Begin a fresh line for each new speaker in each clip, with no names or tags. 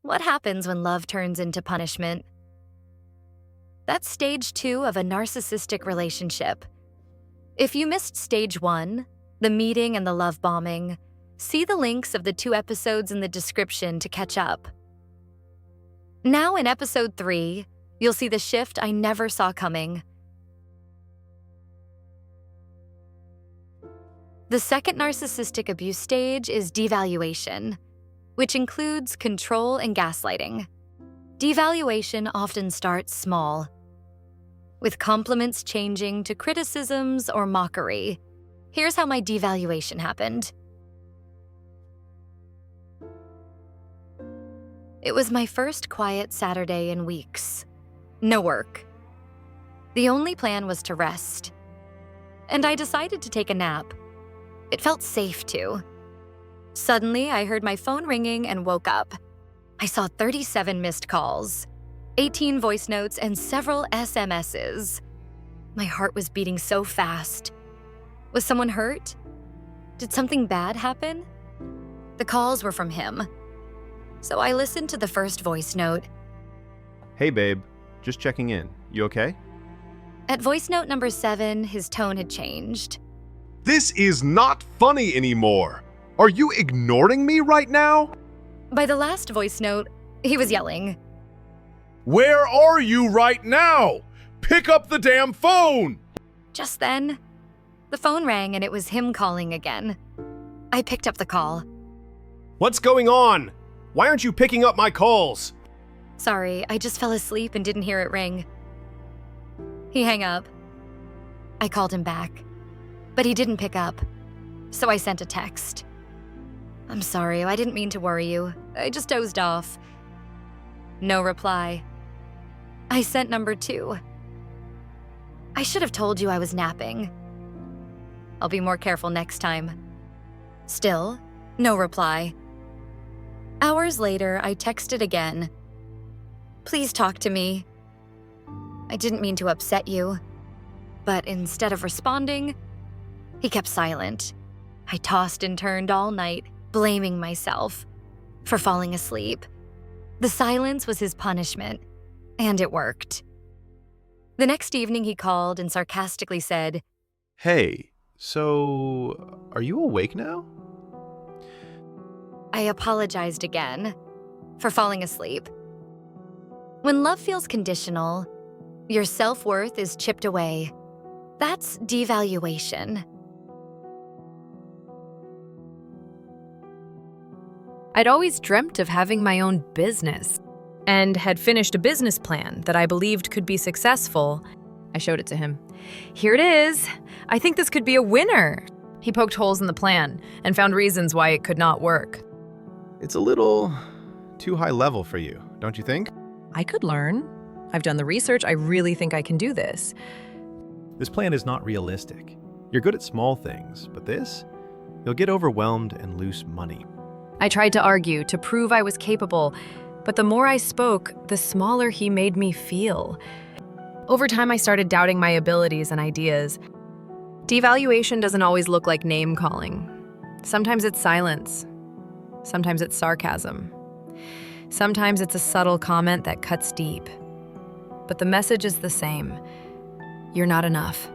What happens when love turns into punishment? That's stage 2 of a narcissistic relationship. If you missed stage 1, the meeting and the love bombing, see the links of the 2 episodes in the description to catch up. Now in episode 3, you'll see the shift I never saw coming. The second narcissistic abuse stage is devaluation, which includes control and gaslighting. Devaluation often starts small, with compliments changing to criticisms or mockery. Here's how my devaluation happened. It was my first quiet Saturday in weeks. No work. The only plan was to rest. And I decided to take a nap. It felt safe to. Suddenly, I heard my phone ringing and woke up. I saw 37 missed calls, 18 voice notes, and several SMSs. My heart was beating so fast. Was someone hurt? Did something bad happen? The calls were from him. So I listened to the first voice note.
Hey babe, just checking in. You okay?
At voice note number 7, his tone had changed.
This is not funny anymore. Are you ignoring me right now?
By the last voice note, he was yelling.
Where are you right now? Pick up the damn phone!
Just then, the phone rang and it was him calling again. I picked up the call.
What's going on? Why aren't you picking up my calls?
Sorry, I just fell asleep and didn't hear it ring. He hung up. I called him back, but he didn't pick up, so I sent a text. I'm sorry, I didn't mean to worry you. I just dozed off. No reply. I sent number 2. I should have told you I was napping. I'll be more careful next time. Still, no reply. Hours later, I texted again. Please talk to me. I didn't mean to upset you. But instead of responding, he kept silent. I tossed and turned all night, blaming myself for falling asleep. The silence was his punishment, and it worked. The next evening he called and sarcastically said,
Hey, so are you awake now?
I apologized again for falling asleep. When love feels conditional, your self-worth is chipped away. That's devaluation.
I'd always dreamt of having my own business and had finished a business plan that I believed could be successful. I showed it to him. Here it is. I think this could be a winner. He poked holes in the plan and found reasons why it could not work.
It's a little too high level for you, don't you think?
I could learn. I've done the research. I really think I can do this.
This plan is not realistic. You're good at small things, but this? You'll get overwhelmed and lose money.
I tried to argue to prove I was capable, but the more I spoke, the smaller he made me feel. Over time, I started doubting my abilities and ideas. Devaluation doesn't always look like name-calling. Sometimes it's silence. Sometimes it's sarcasm. Sometimes it's a subtle comment that cuts deep. But the message is the same. You're not enough.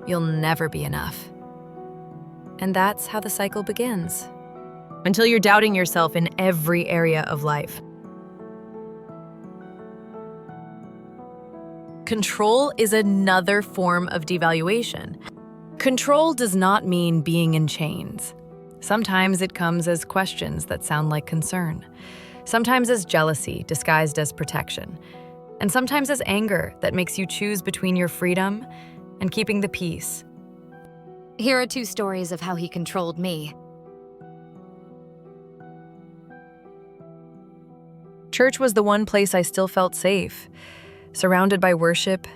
You'll never be enough. And that's how the cycle begins. Until you're doubting yourself in every area of life. Control is another form of devaluation. Control does not mean being in chains. Sometimes it comes as questions that sound like concern. Sometimes as jealousy disguised as protection. And sometimes as anger that makes you choose between your freedom and keeping the peace.
Here are 2 stories of how he controlled me.
Church was the one place I still felt safe, surrounded by worship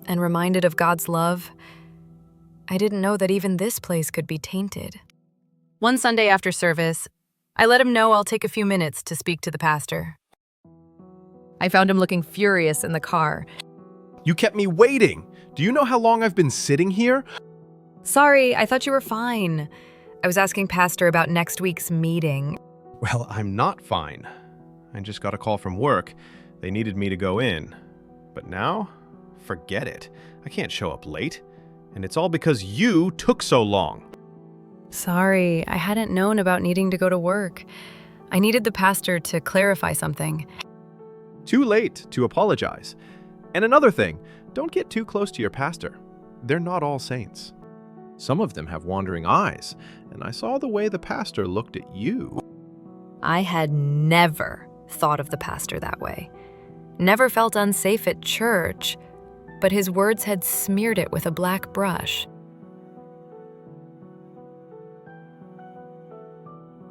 and reminded of God's love. I didn't know that even this place could be tainted. One Sunday after service, I let him know I'll take a few minutes to speak to the pastor. I found him looking furious in the car.
You kept me waiting. Do you know how long I've been sitting here?
Sorry, I thought you were fine. I was asking Pastor about next week's meeting.
Well, I'm not fine.
I just got a call from work. They needed me to go in. But now, forget it. I can't show up late. And it's all because you took so long.
Sorry, I hadn't known about needing to go to work. I needed the pastor to clarify something.
Too late to apologize. And another thing, don't get too close to your pastor. They're not all saints. Some of them have wandering eyes, and I saw the way the pastor looked at you.
I had never thought of the pastor that way. Never felt unsafe at church, but his words had smeared it with a black brush.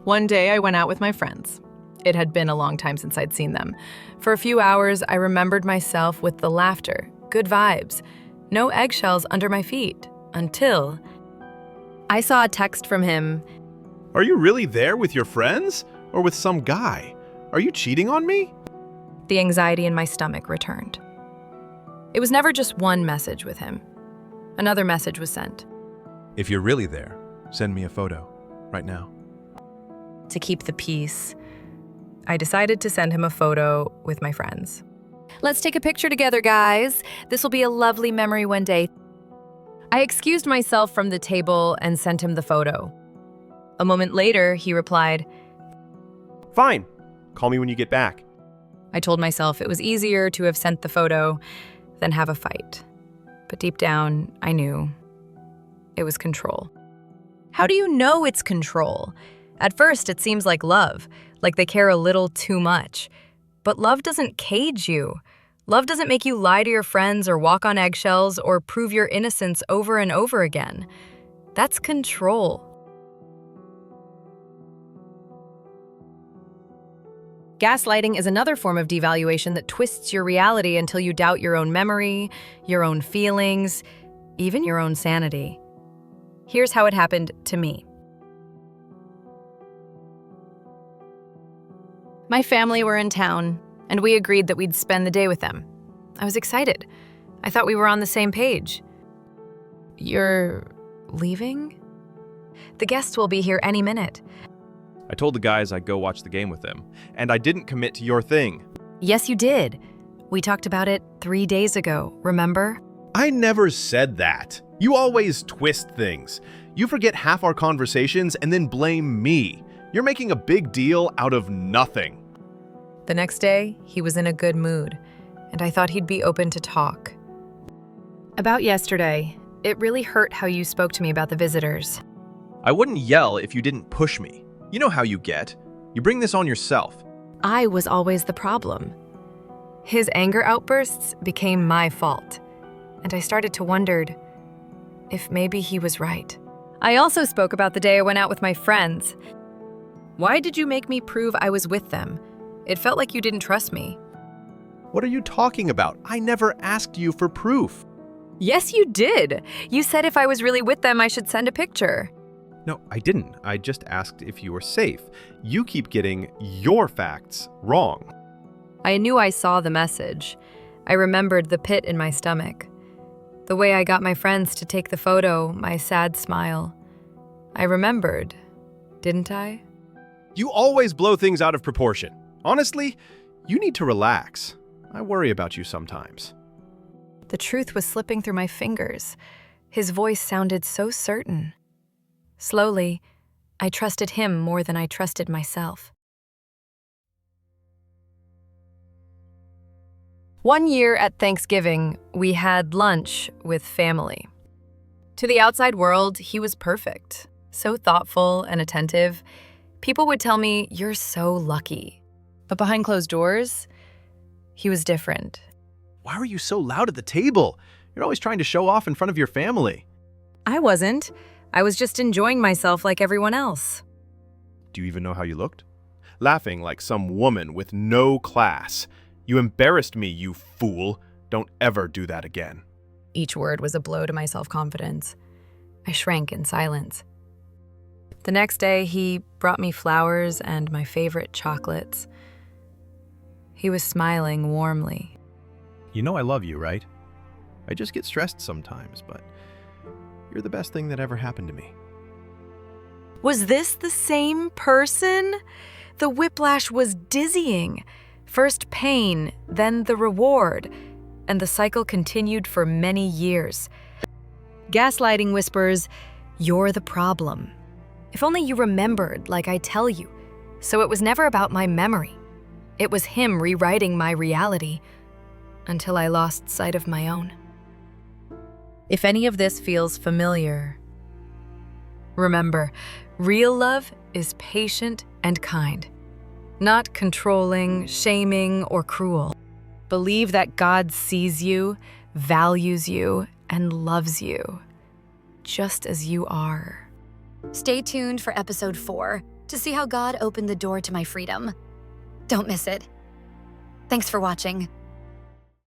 One day I went out with my friends. It had been a long time since I'd seen them. For a few hours, I remembered myself with the laughter, good vibes, no eggshells under my feet, until I saw a text from him.
Are you really there with your friends? Or with some guy? Are you cheating on me?
The anxiety in my stomach returned. It was never just one message with him. Another message was sent.
If you're really there, send me a photo, right now.
To keep the peace, I decided to send him a photo with my friends. Let's take a picture together, guys. This will be a lovely memory one day. I excused myself from the table and sent him the photo. A moment later, he replied,
Fine. Call me when you get back.
I told myself it was easier to have sent the photo than have a fight. But deep down, I knew it was control. How do you know it's control? At first, it seems like love, like they care a little too much. But love doesn't cage you. Love doesn't make you lie to your friends or walk on eggshells or prove your innocence over and over again. That's control. Gaslighting is another form of devaluation that twists your reality until you doubt your own memory, your own feelings, even your own sanity. Here's how it happened to me. My family were in town, and we agreed that we'd spend the day with them. I was excited. I thought we were on the same page. You're leaving? The guests will be here any minute.
I told the guys I'd go watch the game with them, and I didn't commit to your thing.
Yes, you did. We talked about it 3 days ago, remember?
I never said that. You always twist things. You forget half our conversations and then blame me. You're making a big deal out of nothing.
The next day, he was in a good mood, and I thought he'd be open to talk. About yesterday, it really hurt how you spoke to me about the visitors.
I wouldn't yell if you didn't push me. You know how you get. You bring this on yourself.
I was always the problem. His anger outbursts became my fault, and I started to wonder if maybe he was right. I also spoke about the day I went out with my friends. Why did you make me prove I was with them? It felt like you didn't trust me.
What are you talking about? I never asked you for proof.
Yes, you did. You said if I was really with them, I should send a picture.
No, I didn't. I just asked if you were safe. You keep getting your facts wrong.
I knew I saw the message. I remembered the pit in my stomach. The way I got my friends to take the photo, my sad smile. I remembered, didn't I?
You always blow things out of proportion. Honestly, you need to relax. I worry about you sometimes.
The truth was slipping through my fingers. His voice sounded so certain. Slowly, I trusted him more than I trusted myself. 1 year at Thanksgiving, we had lunch with family. To the outside world, he was perfect, so thoughtful and attentive. People would tell me, "You're so lucky." But behind closed doors, he was different.
Why were you so loud at the table? You're always trying to show off in front of your family.
I wasn't. I was just enjoying myself like everyone else.
Do you even know how you looked? Laughing like some woman with no class. You embarrassed me, you fool. Don't ever do that again.
Each word was a blow to my self-confidence. I shrank in silence. The next day, he brought me flowers and my favorite chocolates. He was smiling warmly.
You know I love you, right? I just get stressed sometimes, but you're the best thing that ever happened to me.
Was this the same person? The whiplash was dizzying. First pain, then the reward, and the cycle continued for many years. Gaslighting whispers, "You're the problem. If only you remembered like I tell you." So it was never about my memory. It was him rewriting my reality until I lost sight of my own. If any of this feels familiar, remember, real love is patient and kind, not controlling, shaming, or cruel. Believe that God sees you, values you, and loves you, just as you are.
Stay tuned for episode 4 to see how God opened the door to my freedom. Don't miss it. Thanks for watching.